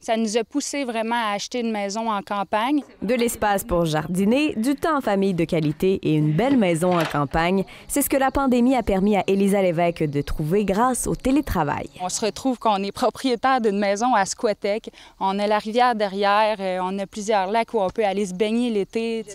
Ça nous a poussé vraiment à acheter une maison en campagne. De l'espace pour jardiner, du temps en famille de qualité et une belle maison en campagne, c'est ce que la pandémie a permis à Élisa Lévesque de trouver grâce au télétravail. On se retrouve qu'on est propriétaire d'une maison à Squatec. On a la rivière derrière, on a plusieurs lacs où on peut aller se baigner l'été.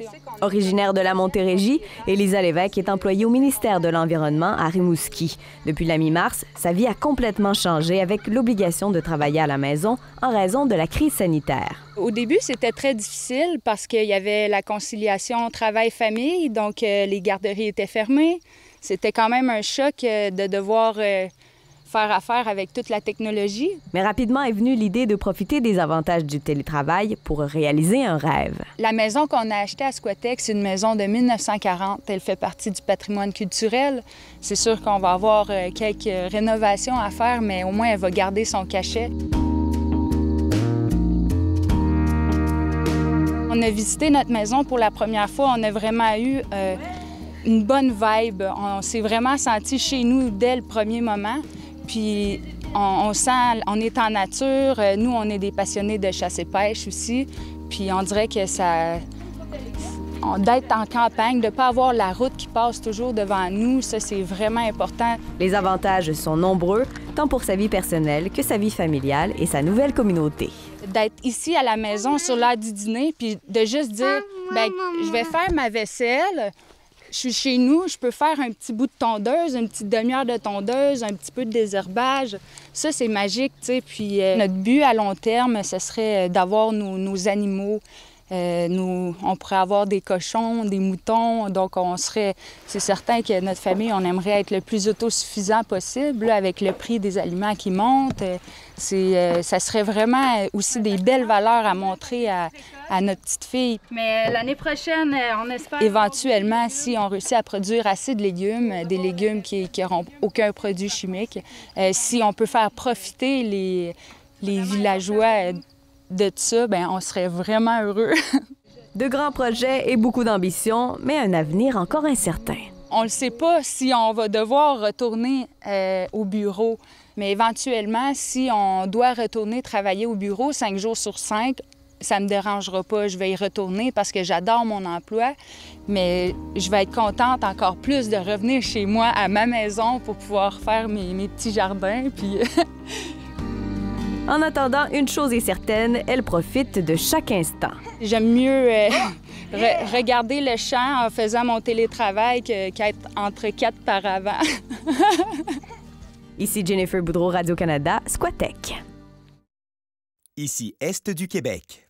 Originaire de la Montérégie, Élisa Lévesque est employée au ministère de l'Environnement à Rimouski. Depuis la mi-mars, sa vie a complètement changé avec l'obligation de travailler à la maison en raison de la crise sanitaire. Au début, c'était très difficile parce qu'il y avait la conciliation travail-famille, donc les garderies étaient fermées. C'était quand même un choc de devoir faire affaire avec toute la technologie. Mais rapidement est venue l'idée de profiter des avantages du télétravail pour réaliser un rêve. La maison qu'on a achetée à Squatec, c'est une maison de 1940. Elle fait partie du patrimoine culturel. C'est sûr qu'on va avoir quelques rénovations à faire, mais au moins elle va garder son cachet. On a visité notre maison pour la première fois. On a vraiment eu une bonne vibe. On s'est vraiment senti chez nous dès le premier moment. Puis on sent, on est en nature. Nous, on est des passionnés de chasse et pêche aussi. Puis on dirait que ça... D'être en campagne, de ne pas avoir la route qui passe toujours devant nous, ça, c'est vraiment important. Les avantages sont nombreux, tant pour sa vie personnelle que sa vie familiale et sa nouvelle communauté. D'être ici à la maison sur l'heure du dîner, puis de juste dire, bien, je vais faire ma vaisselle, je suis chez nous, je peux faire un petit bout de tondeuse, une petite demi-heure de tondeuse, un petit peu de désherbage. Ça, c'est magique, tu sais. Puis notre but à long terme, ce serait d'avoir nos animaux. On pourrait avoir des cochons, des moutons, donc c'est certain que notre famille, on aimerait être le plus autosuffisant possible, là, avec le prix des aliments qui monte. Ça serait vraiment aussi des belles valeurs à montrer à notre petite fille. Mais l'année prochaine, on espère... Éventuellement, si on réussit à produire assez de légumes, des légumes qui n'auront aucun produit chimique, si on peut faire profiter les villageois de ça, bien, on serait vraiment heureux. De grands projets et beaucoup d'ambition, mais un avenir encore incertain. On ne sait pas si on va devoir retourner au bureau, mais éventuellement, si on doit retourner travailler au bureau 5 jours sur 5, ça ne me dérangera pas. Je vais y retourner parce que j'adore mon emploi, mais je vais être contente encore plus de revenir chez moi, à ma maison, pour pouvoir faire mes petits jardins. Puis En attendant, une chose est certaine, elle profite de chaque instant. J'aime mieux regarder le champ en faisant mon télétravail qu'être entre 4 paravents. Ici Jennifer Boudreau, Radio-Canada, Squatec. Ici Est du Québec.